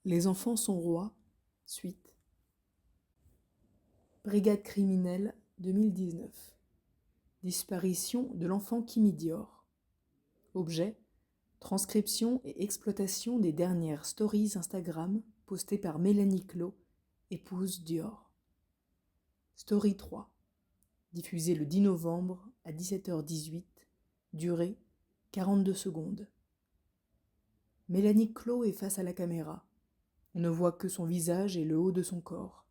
Les enfants sont rois, suite. Brigade criminelle 2019. Disparition de l'enfant Kimi Dior. Objet, transcription et exploitation des dernières stories Instagram postées par Mélanie Clos, épouse Dior. Story 3. Diffusée le 10 novembre à 17h18. Durée 42 secondes. Mélanie Clos est face à la caméra. On ne voit que son visage et le haut de son corps.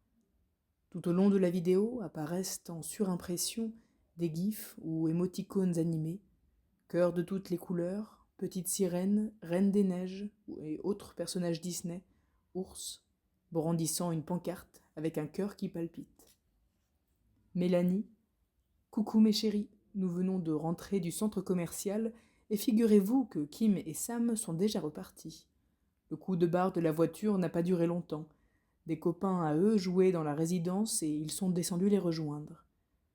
Tout au long de la vidéo apparaissent en surimpression des gifs ou émoticônes animés, cœurs de toutes les couleurs, petites sirènes, reines des neiges et autres personnages Disney, ours, brandissant une pancarte avec un cœur qui palpite. Mélanie, coucou mes chéris, nous venons de rentrer du centre commercial et figurez-vous que Kim et Sam sont déjà repartis. Le coup de barre de la voiture n'a pas duré longtemps. Des copains à eux jouaient dans la résidence et ils sont descendus les rejoindre.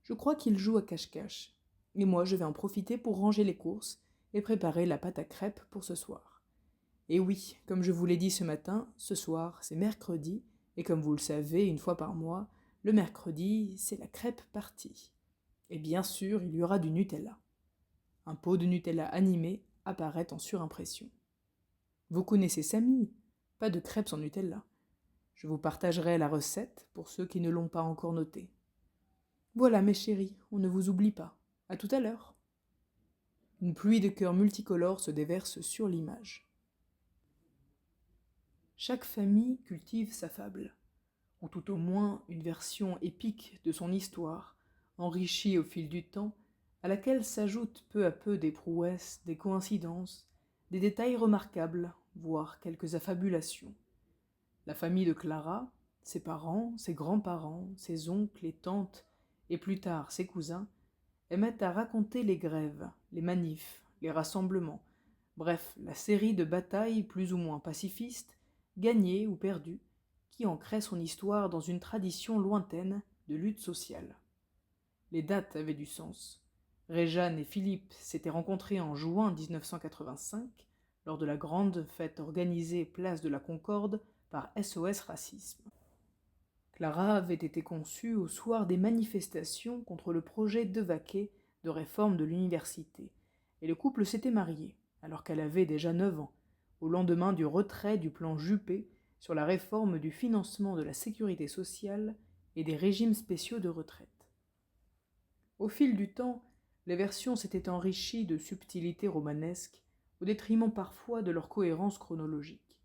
Je crois qu'ils jouent à cache-cache. Et moi, je vais en profiter pour ranger les courses et préparer la pâte à crêpes pour ce soir. Et oui, comme je vous l'ai dit ce matin, ce soir, c'est mercredi, et comme vous le savez, une fois par mois, le mercredi, c'est la crêpe partie. Et bien sûr, il y aura du Nutella. Un pot de Nutella animé apparaît en surimpression. Vous connaissez Samy, pas de crêpes sans Nutella. Je vous partagerai la recette pour ceux qui ne l'ont pas encore notée. Voilà mes chéris, on ne vous oublie pas. À tout à l'heure. Une pluie de cœurs multicolores se déverse sur l'image. Chaque famille cultive sa fable, ou tout au moins une version épique de son histoire, enrichie au fil du temps, à laquelle s'ajoutent peu à peu des prouesses, des coïncidences, des détails remarquables, voire quelques affabulations. La famille de Clara, ses parents, ses grands-parents, ses oncles et tantes, et plus tard ses cousins, aimaient à raconter les grèves, les manifs, les rassemblements, bref, la série de batailles plus ou moins pacifistes, gagnées ou perdues, qui ancrait son histoire dans une tradition lointaine de lutte sociale. Les dates avaient du sens. Réjeanne et Philippe s'étaient rencontrés en juin 1985, lors de la grande fête organisée place de la Concorde par SOS Racisme. Clara avait été conçue au soir des manifestations contre le projet Devaquet de réforme de l'université, et le couple s'était marié, alors qu'elle avait déjà 9 ans, au lendemain du retrait du plan Juppé sur la réforme du financement de la sécurité sociale et des régimes spéciaux de retraite. Au fil du temps, les versions s'étaient enrichies de subtilités romanesques, au détriment parfois de leur cohérence chronologique.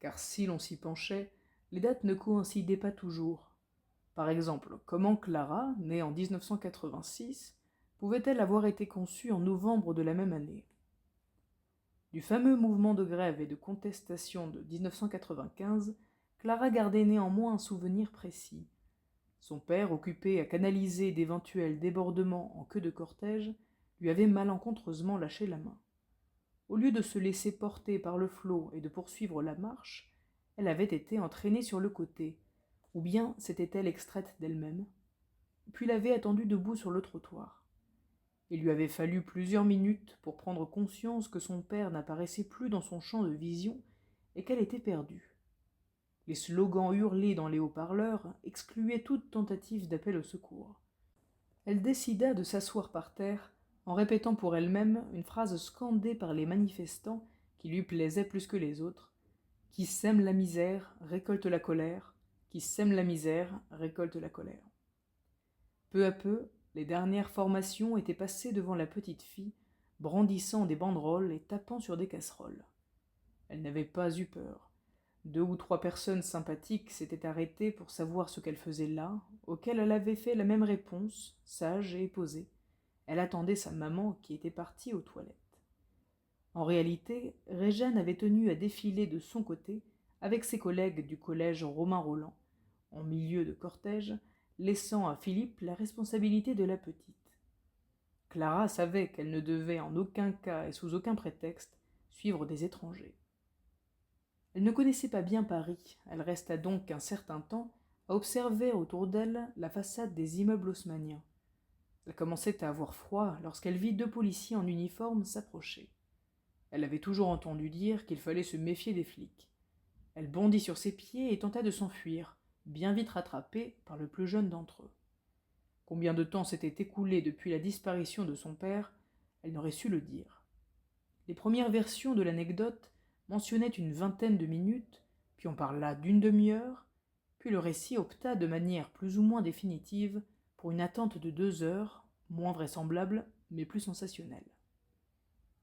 Car si l'on s'y penchait, les dates ne coïncidaient pas toujours. Par exemple, comment Clara, née en 1986, pouvait-elle avoir été conçue en novembre de la même année? Du fameux mouvement de grève et de contestation de 1995, Clara gardait néanmoins un souvenir précis. Son père, occupé à canaliser d'éventuels débordements en queue de cortège, lui avait malencontreusement lâché la main. Au lieu de se laisser porter par le flot et de poursuivre la marche, elle avait été entraînée sur le côté, ou bien s'était-elle extraite d'elle-même, puis l'avait attendue debout sur le trottoir. Il lui avait fallu plusieurs minutes pour prendre conscience que son père n'apparaissait plus dans son champ de vision et qu'elle était perdue. Les slogans hurlés dans les haut-parleurs excluaient toute tentative d'appel au secours. Elle décida de s'asseoir par terre en répétant pour elle-même une phrase scandée par les manifestants qui lui plaisait plus que les autres. Qui sème la misère récolte la colère, qui sème la misère récolte la colère. Peu à peu, les dernières formations étaient passées devant la petite fille, brandissant des banderoles et tapant sur des casseroles. Elle n'avait pas eu peur. 2 ou 3 personnes sympathiques s'étaient arrêtées pour savoir ce qu'elle faisait là, auxquelles elle avait fait la même réponse, sage et posée. Elle attendait sa maman qui était partie aux toilettes. En réalité, Réjeanne avait tenu à défiler de son côté avec ses collègues du collège Romain-Rolland, en milieu de cortège, laissant à Philippe la responsabilité de la petite. Clara savait qu'elle ne devait en aucun cas et sous aucun prétexte suivre des étrangers. Elle ne connaissait pas bien Paris, elle resta donc un certain temps à observer autour d'elle la façade des immeubles haussmanniens. Elle commençait à avoir froid lorsqu'elle vit 2 policiers en uniforme s'approcher. Elle avait toujours entendu dire qu'il fallait se méfier des flics. Elle bondit sur ses pieds et tenta de s'enfuir, bien vite rattrapée par le plus jeune d'entre eux. Combien de temps s'était écoulé depuis la disparition de son père, elle n'aurait su le dire. Les premières versions de l'anecdote mentionnaient une vingtaine de minutes, puis on parla d'une demi-heure, puis le récit opta de manière plus ou moins définitive pour une attente de 2 heures, moins vraisemblable, mais plus sensationnelle.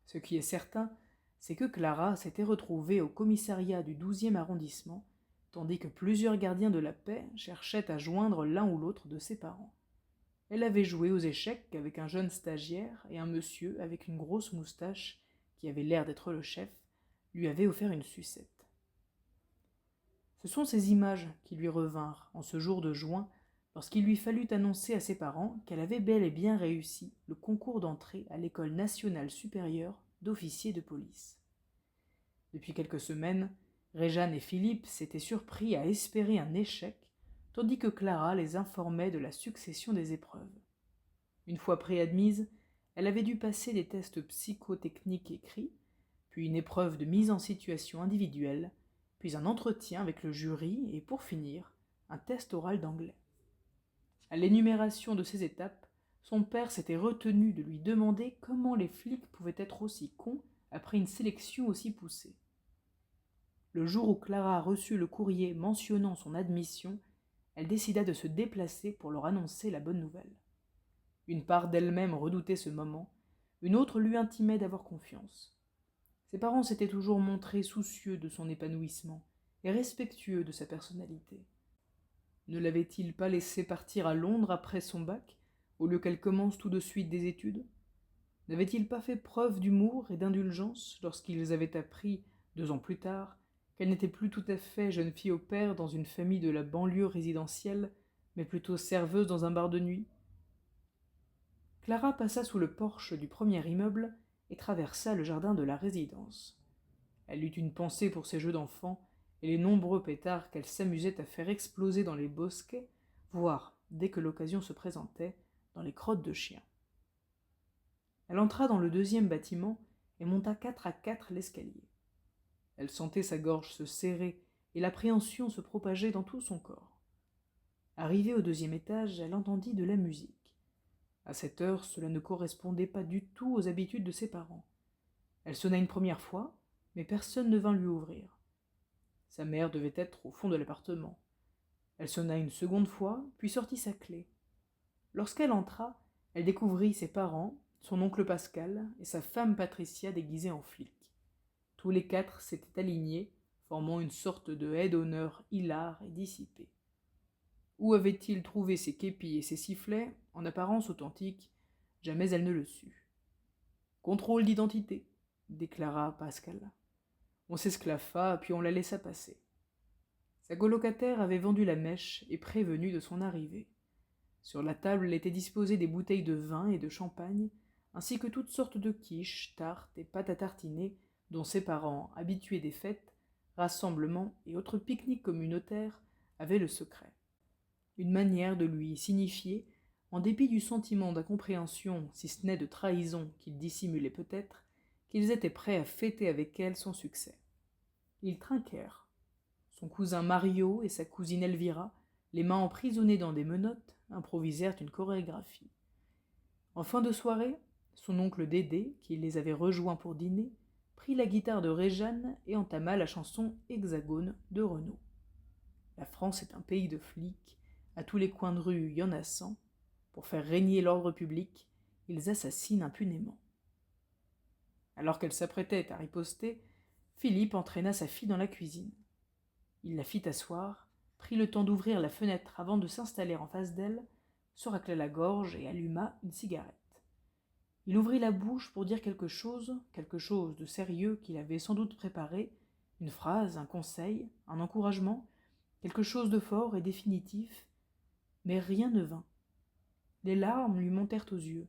Ce qui est certain, c'est que Clara s'était retrouvée au commissariat du 12e arrondissement, tandis que plusieurs gardiens de la paix cherchaient à joindre l'un ou l'autre de ses parents. Elle avait joué aux échecs avec un jeune stagiaire et un monsieur avec une grosse moustache, qui avait l'air d'être le chef, lui avait offert une sucette. Ce sont ces images qui lui revinrent en ce jour de juin, lorsqu'il lui fallut annoncer à ses parents qu'elle avait bel et bien réussi le concours d'entrée à l'École nationale supérieure d'officiers de police. Depuis quelques semaines, Réjeanne et Philippe s'étaient surpris à espérer un échec, tandis que Clara les informait de la succession des épreuves. Une fois préadmise, elle avait dû passer des tests psychotechniques écrits, puis une épreuve de mise en situation individuelle, puis un entretien avec le jury et, pour finir, un test oral d'anglais. À l'énumération de ces étapes, son père s'était retenu de lui demander comment les flics pouvaient être aussi cons après une sélection aussi poussée. Le jour où Clara reçut le courrier mentionnant son admission, elle décida de se déplacer pour leur annoncer la bonne nouvelle. Une part d'elle-même redoutait ce moment, une autre lui intimait d'avoir confiance. Ses parents s'étaient toujours montrés soucieux de son épanouissement et respectueux de sa personnalité. Ne l'avait-il pas laissé partir à Londres après son bac, au lieu qu'elle commence tout de suite des études? N'avait-il pas fait preuve d'humour et d'indulgence lorsqu'ils avaient appris, 2 ans plus tard, qu'elle n'était plus tout à fait jeune fille au père dans une famille de la banlieue résidentielle, mais plutôt serveuse dans un bar de nuit? Clara passa sous le porche du premier immeuble et traversa le jardin de la résidence. Elle eut une pensée pour ses jeux d'enfants et les nombreux pétards qu'elle s'amusait à faire exploser dans les bosquets, voire, dès que l'occasion se présentait, dans les crottes de chiens. Elle entra dans le 2e bâtiment et monta 4 à 4 l'escalier. Elle sentait sa gorge se serrer et l'appréhension se propager dans tout son corps. Arrivée au 2e étage, elle entendit de la musique. À cette heure, cela ne correspondait pas du tout aux habitudes de ses parents. Elle sonna une première fois, mais personne ne vint lui ouvrir. Sa mère devait être au fond de l'appartement. Elle sonna une seconde fois, puis sortit sa clé. Lorsqu'elle entra, elle découvrit ses parents, son oncle Pascal et sa femme Patricia déguisée en flic. Tous les 4 s'étaient alignés, formant une sorte de haie d'honneur hilare et dissipée. Où avait-il trouvé ses képis et ses sifflets, en apparence authentiques? Jamais elle ne le sut. « Contrôle d'identité », déclara Pascal. On s'esclaffa, puis on la laissa passer. Sa colocataire avait vendu la mèche et prévenu de son arrivée. Sur la table étaient disposées des bouteilles de vin et de champagne, ainsi que toutes sortes de quiches, tartes et pâtes à tartiner, dont ses parents, habitués des fêtes, rassemblements et autres pique-niques communautaires, avaient le secret. Une manière de lui signifier, en dépit du sentiment d'incompréhension, si ce n'est de trahison qu'ils dissimulaient peut-être, qu'ils étaient prêts à fêter avec elle son succès. Ils trinquèrent. Son cousin Mario et sa cousine Elvira, les mains emprisonnées dans des menottes, improvisèrent une chorégraphie. En fin de soirée, son oncle Dédé, qui les avait rejoints pour dîner, prit la guitare de Réjeanne et entama la chanson Hexagone de Renaud. La France est un pays de flics, à tous les coins de rue, il y en a 100. Pour faire régner l'ordre public, ils assassinent impunément. Alors qu'elle s'apprêtait à riposter, Philippe entraîna sa fille dans la cuisine. Il la fit asseoir, prit le temps d'ouvrir la fenêtre avant de s'installer en face d'elle, se racla la gorge et alluma une cigarette. Il ouvrit la bouche pour dire quelque chose de sérieux qu'il avait sans doute préparé, une phrase, un conseil, un encouragement, quelque chose de fort et définitif, mais rien ne vint. Les larmes lui montèrent aux yeux.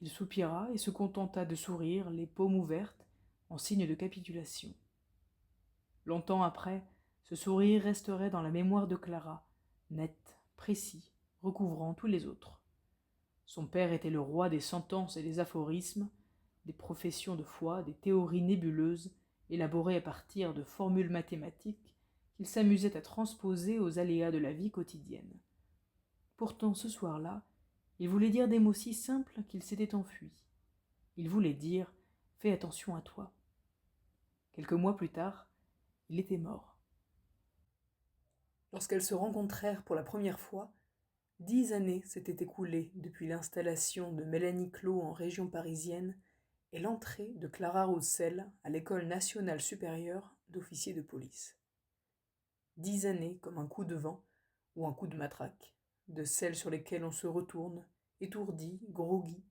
Il soupira et se contenta de sourire, les paumes ouvertes, en signe de capitulation. Longtemps après, ce sourire resterait dans la mémoire de Clara, net, précis, recouvrant tous les autres. Son père était le roi des sentences et des aphorismes, des professions de foi, des théories nébuleuses élaborés à partir de formules mathématiques qu'il s'amusait à transposer aux aléas de la vie quotidienne. Pourtant, ce soir-là, il voulait dire des mots si simples qu'il s'était enfui. Il voulait dire « Fais attention à toi ». Quelques mois plus tard, il était mort. Lorsqu'elles se rencontrèrent pour la première fois, 10 années s'étaient écoulées depuis l'installation de Mélanie Clos en région parisienne et l'entrée de Clara Roussel à l'École nationale supérieure d'officiers de police. 10 années comme un coup de vent ou un coup de matraque, de celles sur lesquelles on se retourne, étourdi, groggy,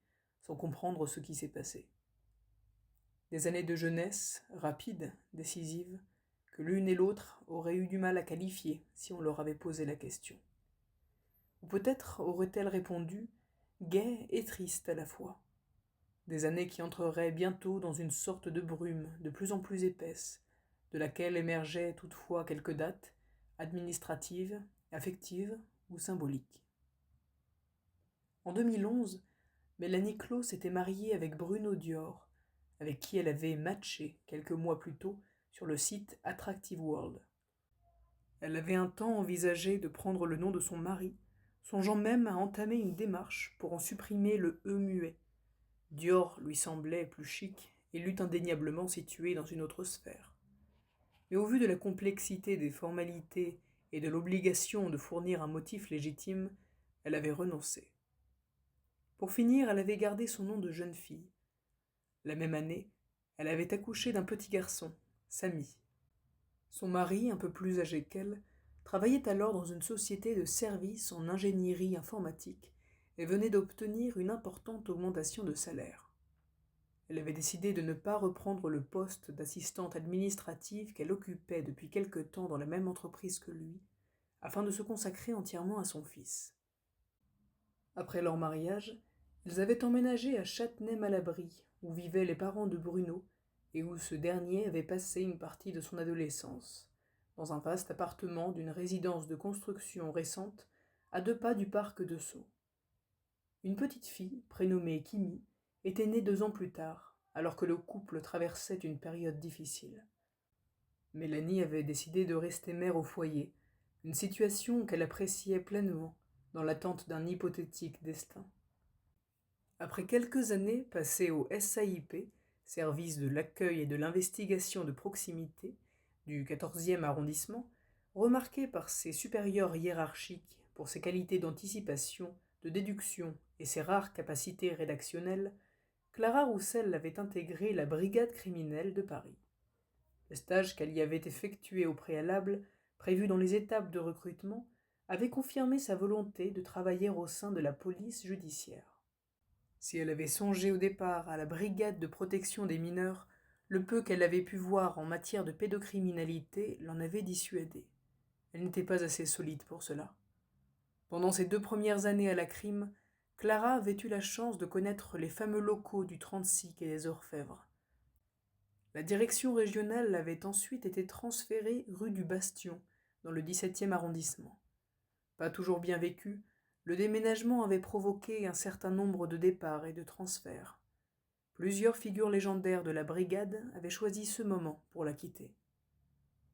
sans comprendre ce qui s'est passé. Des années de jeunesse, rapides, décisives, que l'une et l'autre auraient eu du mal à qualifier si on leur avait posé la question. Ou peut-être aurait-elle répondu, gaie et triste à la fois. Des années qui entreraient bientôt dans une sorte de brume de plus en plus épaisse, de laquelle émergeaient toutefois quelques dates, administratives, affectives ou symboliques. En 2011, Mélanie Clos s'était mariée avec Bruno Dior, avec qui elle avait matché quelques mois plus tôt sur le site Attractive World. Elle avait un temps envisagé de prendre le nom de son mari, songeant même à entamer une démarche pour en supprimer le « e » muet. Dior lui semblait plus chic et l'eût indéniablement situé dans une autre sphère. Mais au vu de la complexité des formalités et de l'obligation de fournir un motif légitime, elle avait renoncé. Pour finir, elle avait gardé son nom de jeune fille. La même année, elle avait accouché d'un petit garçon, Samy. Son mari, un peu plus âgé qu'elle, travaillait alors dans une société de services en ingénierie informatique et venait d'obtenir une importante augmentation de salaire. Elle avait décidé de ne pas reprendre le poste d'assistante administrative qu'elle occupait depuis quelque temps dans la même entreprise que lui, afin de se consacrer entièrement à son fils. Après leur mariage, ils avaient emménagé à Châtenay-Malabry, où vivaient les parents de Bruno, et où ce dernier avait passé une partie de son adolescence, dans un vaste appartement d'une résidence de construction récente, à 2 pas du parc de Sceaux. Une petite fille, prénommée Kimi, était née 2 ans plus tard, alors que le couple traversait une période difficile. Mélanie avait décidé de rester mère au foyer, une situation qu'elle appréciait pleinement, dans l'attente d'un hypothétique destin. Après quelques années passées au SAIP, service de l'accueil et de l'investigation de proximité, du 14e arrondissement, remarqué par ses supérieurs hiérarchiques pour ses qualités d'anticipation, de déduction et ses rares capacités rédactionnelles, Clara Roussel avait intégré la brigade criminelle de Paris. Le stage qu'elle y avait effectué au préalable, prévu dans les étapes de recrutement, avait confirmé sa volonté de travailler au sein de la police judiciaire. Si elle avait songé au départ à la brigade de protection des mineurs, le peu qu'elle avait pu voir en matière de pédocriminalité l'en avait dissuadée. Elle n'était pas assez solide pour cela. Pendant ses 2 premières années à la crime, Clara avait eu la chance de connaître les fameux locaux du 36 quai des Orfèvres. La direction régionale avait ensuite été transférée rue du Bastion, dans le 17e arrondissement. Pas toujours bien vécu, le déménagement avait provoqué un certain nombre de départs et de transferts. Plusieurs figures légendaires de la brigade avaient choisi ce moment pour la quitter.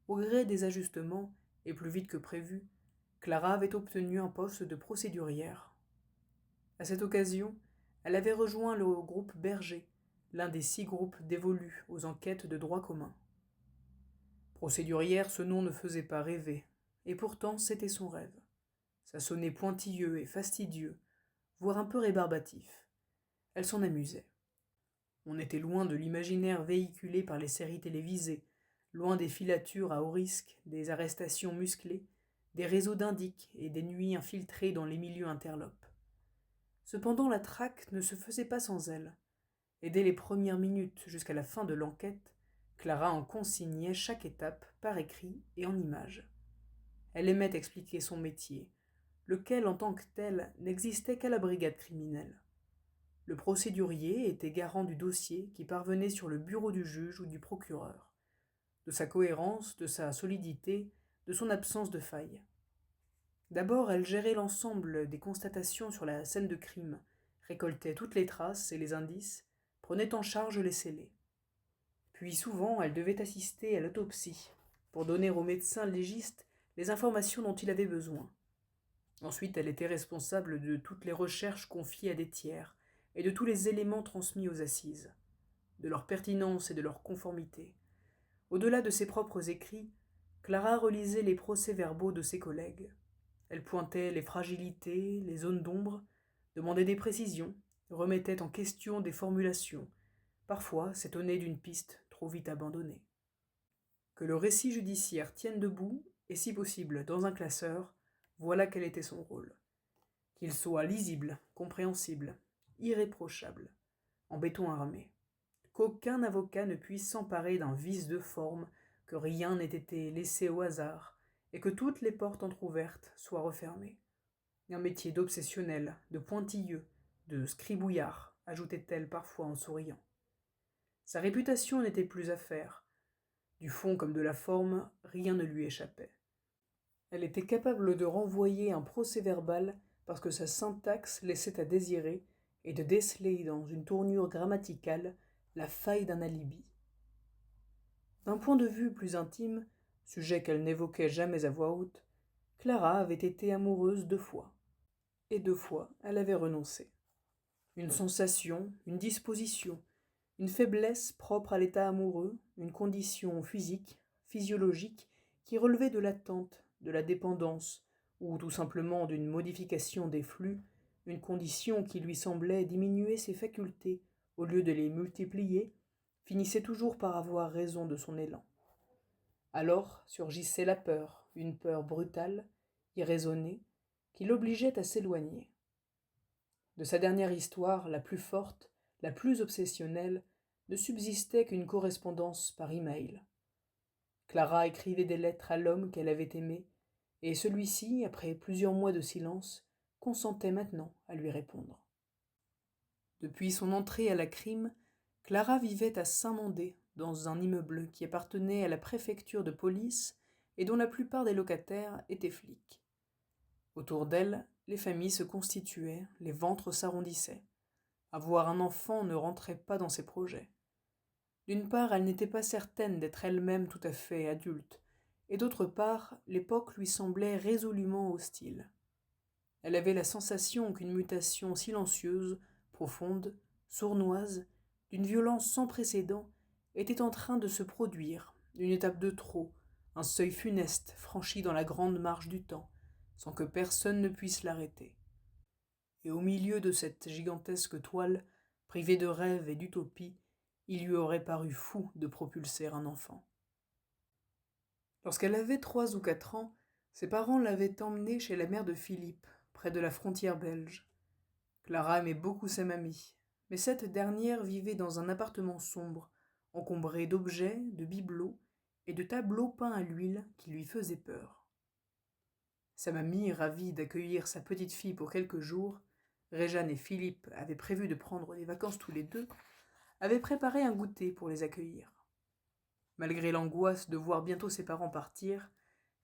Au gré des ajustements, et plus vite que prévu, Clara avait obtenu un poste de procédurière. À cette occasion, elle avait rejoint le groupe Berger, l'un des 6 groupes dévolus aux enquêtes de droit commun. Procédurière, ce nom ne faisait pas rêver, et pourtant c'était son rêve. Ça sonnait pointilleux et fastidieux, voire un peu rébarbatif. Elle s'en amusait. On était loin de l'imaginaire véhiculé par les séries télévisées, loin des filatures à haut risque, des arrestations musclées, des réseaux d'indiques et des nuits infiltrées dans les milieux interlopes. Cependant, la traque ne se faisait pas sans elle, et dès les premières minutes jusqu'à la fin de l'enquête, Clara en consignait chaque étape par écrit et en images. Elle aimait expliquer son métier, lequel en tant que tel n'existait qu'à la brigade criminelle. Le procédurier était garant du dossier qui parvenait sur le bureau du juge ou du procureur, de sa cohérence, de sa solidité, de son absence de faille. D'abord, elle gérait l'ensemble des constatations sur la scène de crime, récoltait toutes les traces et les indices, prenait en charge les scellés. Puis souvent elle devait assister à l'autopsie, pour donner au médecin légiste les informations dont il avait besoin. Ensuite elle était responsable de toutes les recherches confiées à des tiers, et de tous les éléments transmis aux assises, de leur pertinence et de leur conformité. Au-delà de ses propres écrits, Clara relisait les procès-verbaux de ses collègues. Elle pointait les fragilités, les zones d'ombre, demandait des précisions, remettait en question des formulations, parfois s'étonnait d'une piste trop vite abandonnée. Que le récit judiciaire tienne debout, et si possible dans un classeur, voilà quel était son rôle. Qu'il soit lisible, compréhensible, irréprochable, en béton armé. Qu'aucun avocat ne puisse s'emparer d'un vice de forme, que rien n'ait été laissé au hasard, et que toutes les portes entr'ouvertes soient refermées. Un métier d'obsessionnel, de pointilleux, de scribouillard, ajoutait-elle parfois en souriant. Sa réputation n'était plus à faire. Du fond comme de la forme, rien ne lui échappait. Elle était capable de renvoyer un procès-verbal parce que sa syntaxe laissait à désirer et de déceler dans une tournure grammaticale la faille d'un alibi. D'un point de vue plus intime, sujet qu'elle n'évoquait jamais à voix haute, Clara avait été amoureuse 2 fois. Et 2 fois, elle avait renoncé. Une sensation, une disposition, une faiblesse propre à l'état amoureux, une condition physique, physiologique, qui relevait de l'attente, de la dépendance, ou tout simplement d'une modification des flux, une condition qui lui semblait diminuer ses facultés au lieu de les multiplier, finissait toujours par avoir raison de son élan. Alors surgissait la peur, une peur brutale, irraisonnée, qui l'obligeait à s'éloigner. De sa dernière histoire, la plus forte, la plus obsessionnelle, ne subsistait qu'une correspondance par email. Clara écrivait des lettres à l'homme qu'elle avait aimé, et celui-ci, après plusieurs mois de silence, consentait maintenant à lui répondre. Depuis son entrée à la crime, Clara vivait à Saint-Mandé, dans un immeuble qui appartenait à la préfecture de police et dont la plupart des locataires étaient flics. Autour d'elle, les familles se constituaient, les ventres s'arrondissaient. Avoir un enfant ne rentrait pas dans ses projets. D'une part, elle n'était pas certaine d'être elle-même tout à fait adulte, et d'autre part, l'époque lui semblait résolument hostile. Elle avait la sensation qu'une mutation silencieuse, profonde, sournoise, d'une violence sans précédent, était en train de se produire, une étape de trop, un seuil funeste franchi dans la grande marche du temps, sans que personne ne puisse l'arrêter. Et au milieu de cette gigantesque toile, privée de rêve et d'utopie, il lui aurait paru fou de propulser un enfant. Lorsqu'elle avait 3 ou 4 ans, ses parents l'avaient emmenée chez la mère de Philippe, près de la frontière belge. Clara aimait beaucoup sa mamie, mais cette dernière vivait dans un appartement sombre, encombré d'objets, de bibelots et de tableaux peints à l'huile qui lui faisaient peur. Sa mamie, ravie d'accueillir sa petite fille pour quelques jours, Réjeanne et Philippe avaient prévu de prendre des vacances tous les deux, avait préparé un goûter pour les accueillir. Malgré l'angoisse de voir bientôt ses parents partir,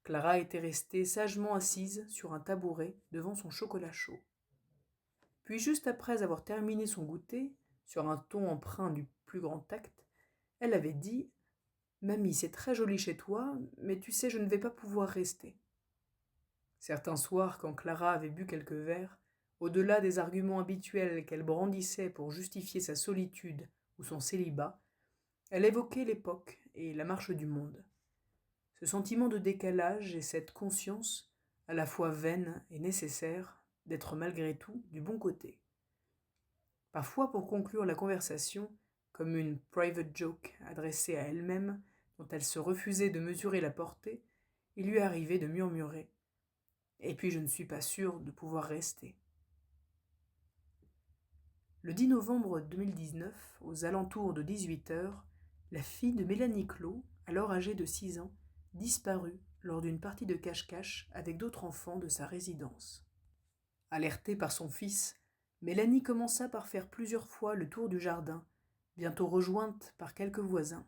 Clara était restée sagement assise sur un tabouret devant son chocolat chaud. Puis, juste après avoir terminé son goûter, sur un ton empreint du plus grand tact, elle avait dit « Mamie, c'est très joli chez toi, mais tu sais, je ne vais pas pouvoir rester. » Certains soirs, quand Clara avait bu quelques verres, au-delà des arguments habituels qu'elle brandissait pour justifier sa solitude ou son célibat, elle évoquait l'époque et la marche du monde. Ce sentiment de décalage et cette conscience, à la fois vaine et nécessaire, d'être malgré tout du bon côté. Parfois, pour conclure la conversation, comme une private joke adressée à elle-même, dont elle se refusait de mesurer la portée, il lui arrivait de murmurer « Et puis je ne suis pas sûre de pouvoir rester ». Le 10 novembre 2019, aux alentours de 18h, la fille de Mélanie Clos, alors âgée de 6 ans, disparut lors d'une partie de cache-cache avec d'autres enfants de sa résidence. Alertée par son fils, Mélanie commença par faire plusieurs fois le tour du jardin, bientôt rejointe par quelques voisins.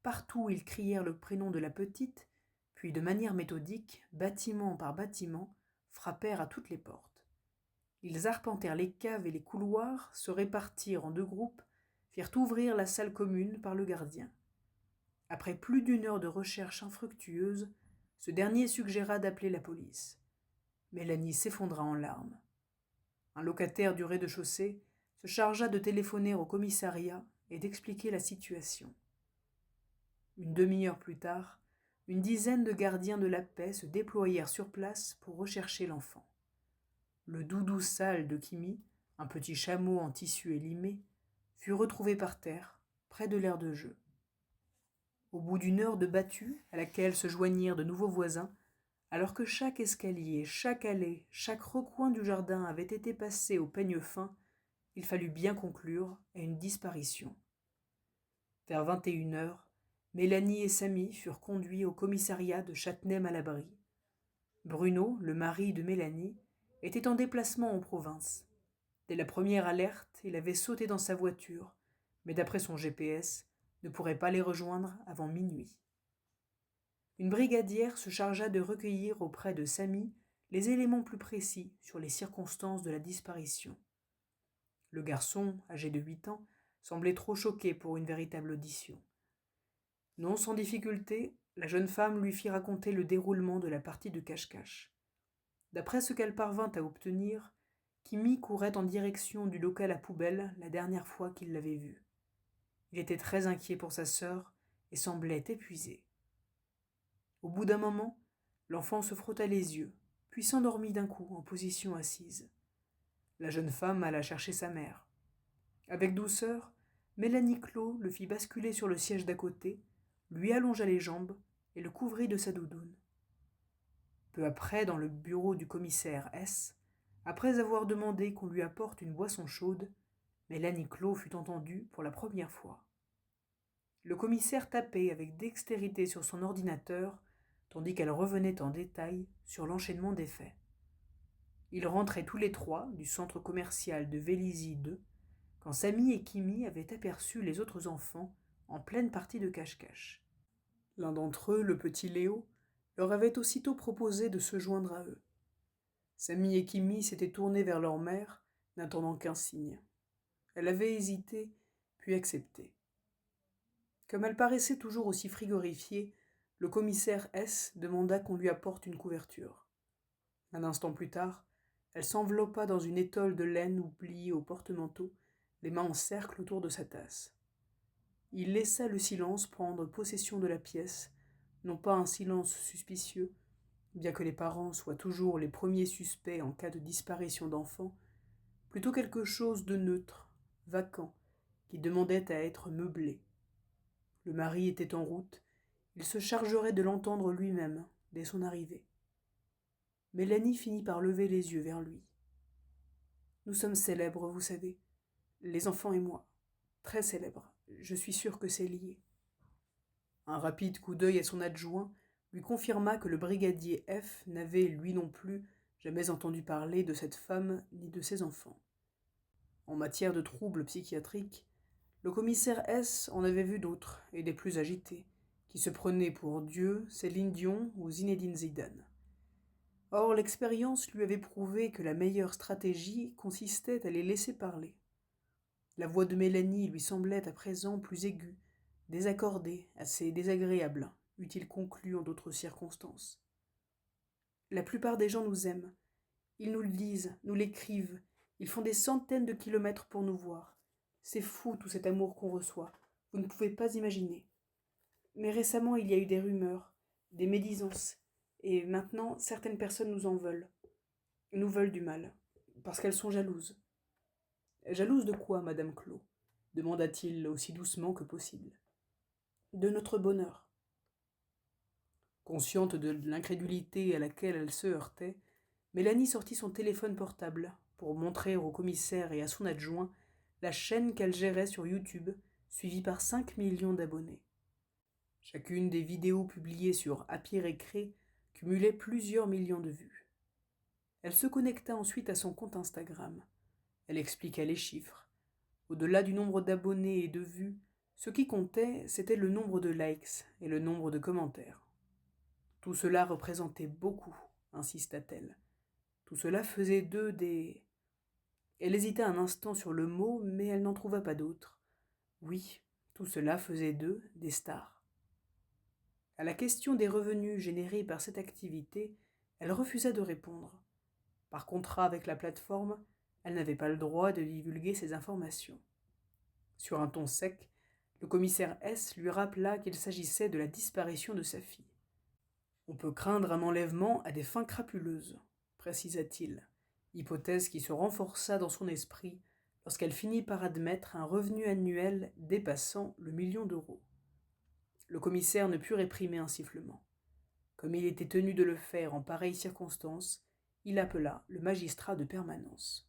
Partout ils crièrent le prénom de la petite, puis de manière méthodique, bâtiment par bâtiment, frappèrent à toutes les portes. Ils arpentèrent les caves et les couloirs, se répartirent en 2 groupes, firent ouvrir la salle commune par le gardien. Après plus d'1 heure de recherche infructueuse, ce dernier suggéra d'appeler la police. Mélanie s'effondra en larmes. Un locataire du rez-de-chaussée se chargea de téléphoner au commissariat et d'expliquer la situation. Une demi-heure plus tard, une dizaine de gardiens de la paix se déployèrent sur place pour rechercher l'enfant. Le doudou sale de Kimi, un petit chameau en tissu élimé, fut retrouvé par terre, près de l'aire de jeu. Au bout d'1 heure de battue, à laquelle se joignirent de nouveaux voisins, alors que chaque escalier, chaque allée, chaque recoin du jardin avait été passé au peigne fin, il fallut bien conclure à une disparition. Vers 21 heures, Mélanie et Samy furent conduits au commissariat de Châtenay-Malabry. Bruno, le mari de Mélanie, était en déplacement en province. Dès la première alerte, il avait sauté dans sa voiture, mais d'après son GPS, ne pourrait pas les rejoindre avant minuit. Une brigadière se chargea de recueillir auprès de Samy les éléments plus précis sur les circonstances de la disparition. Le garçon, âgé de 8 ans, semblait trop choqué pour une véritable audition. Non sans difficulté, la jeune femme lui fit raconter le déroulement de la partie de cache-cache. D'après ce qu'elle parvint à obtenir, Kimi courait en direction du local à poubelle la dernière fois qu'il l'avait vu. Il était très inquiet pour sa sœur et semblait épuisé. Au bout d'un moment, l'enfant se frotta les yeux, puis s'endormit d'un coup en position assise. La jeune femme alla chercher sa mère. Avec douceur, Mélanie Clos le fit basculer sur le siège d'à côté, lui allongea les jambes et le couvrit de sa doudoune. Peu après, dans le bureau du commissaire S, après avoir demandé qu'on lui apporte une boisson chaude, Mélanie Clos fut entendue pour la première fois. Le commissaire tapait avec dextérité sur son ordinateur, tandis qu'elle revenait en détail sur l'enchaînement des faits. Ils rentraient tous les trois du centre commercial de Vélizy 2, quand Samy et Kimi avaient aperçu les autres enfants en pleine partie de cache-cache. L'un d'entre eux, le petit Léo, leur avait aussitôt proposé de se joindre à eux. Samy et Kimi s'étaient tournés vers leur mère, n'attendant qu'un signe. Elle avait hésité, puis accepté. Comme elle paraissait toujours aussi frigorifiée, le commissaire S demanda qu'on lui apporte une couverture. Un instant plus tard, elle s'enveloppa dans une étole de laine ou pliée au porte-manteau, les mains en cercle autour de sa tasse. Il laissa le silence prendre possession de la pièce, non pas un silence suspicieux, bien que les parents soient toujours les premiers suspects en cas de disparition d'enfants, plutôt quelque chose de neutre, vacant, qui demandait à être meublé. Le mari était en route, il se chargerait de l'entendre lui-même dès son arrivée. Mélanie finit par lever les yeux vers lui. « Nous sommes célèbres, vous savez, les enfants et moi, très célèbres, je suis sûre que c'est lié. » Un rapide coup d'œil à son adjoint lui confirma que le brigadier F n'avait, lui non plus, jamais entendu parler de cette femme ni de ses enfants. En matière de troubles psychiatriques, le commissaire S en avait vu d'autres, et des plus agités, qui se prenaient pour Dieu, Céline Dion ou Zinedine Zidane. Or, l'expérience lui avait prouvé que la meilleure stratégie consistait à les laisser parler. La voix de Mélanie lui semblait à présent plus aiguë, désaccordée, assez désagréable, eût-il conclu en d'autres circonstances. La plupart des gens nous aiment. Ils nous le disent, nous l'écrivent. Ils font des centaines de kilomètres pour nous voir. C'est fou tout cet amour qu'on reçoit. Vous ne pouvez pas imaginer. Mais récemment, il y a eu des rumeurs, des médisances. Et maintenant, certaines personnes nous en veulent. Nous veulent du mal. Parce qu'elles sont jalouses. Jalouses de quoi, Madame Clos ? Demanda-t-il aussi doucement que possible. De notre bonheur. Consciente de l'incrédulité à laquelle elle se heurtait, Mélanie sortit son téléphone portable pour montrer au commissaire et à son adjoint la chaîne qu'elle gérait sur YouTube, suivie par 5 millions d'abonnés. Chacune des vidéos publiées sur Happy Récré cumulait plusieurs millions de vues. Elle se connecta ensuite à son compte Instagram. Elle expliqua les chiffres. Au-delà du nombre d'abonnés et de vues, ce qui comptait, c'était le nombre de likes et le nombre de commentaires. Tout cela représentait beaucoup, insista-t-elle. Tout cela faisait d'eux des... Elle hésita un instant sur le mot, mais elle n'en trouva pas d'autre. Oui, tout cela faisait d'eux des stars. À la question des revenus générés par cette activité, elle refusa de répondre. Par contrat avec la plateforme, elle n'avait pas le droit de divulguer ces informations. Sur un ton sec, le commissaire S lui rappela qu'il s'agissait de la disparition de sa fille. On peut craindre un enlèvement à des fins crapuleuses, précisa-t-il, hypothèse qui se renforça dans son esprit lorsqu'elle finit par admettre un revenu annuel dépassant le million d'euros. Le commissaire ne put réprimer un sifflement. Comme il était tenu de le faire en pareille circonstance, il appela le magistrat de permanence.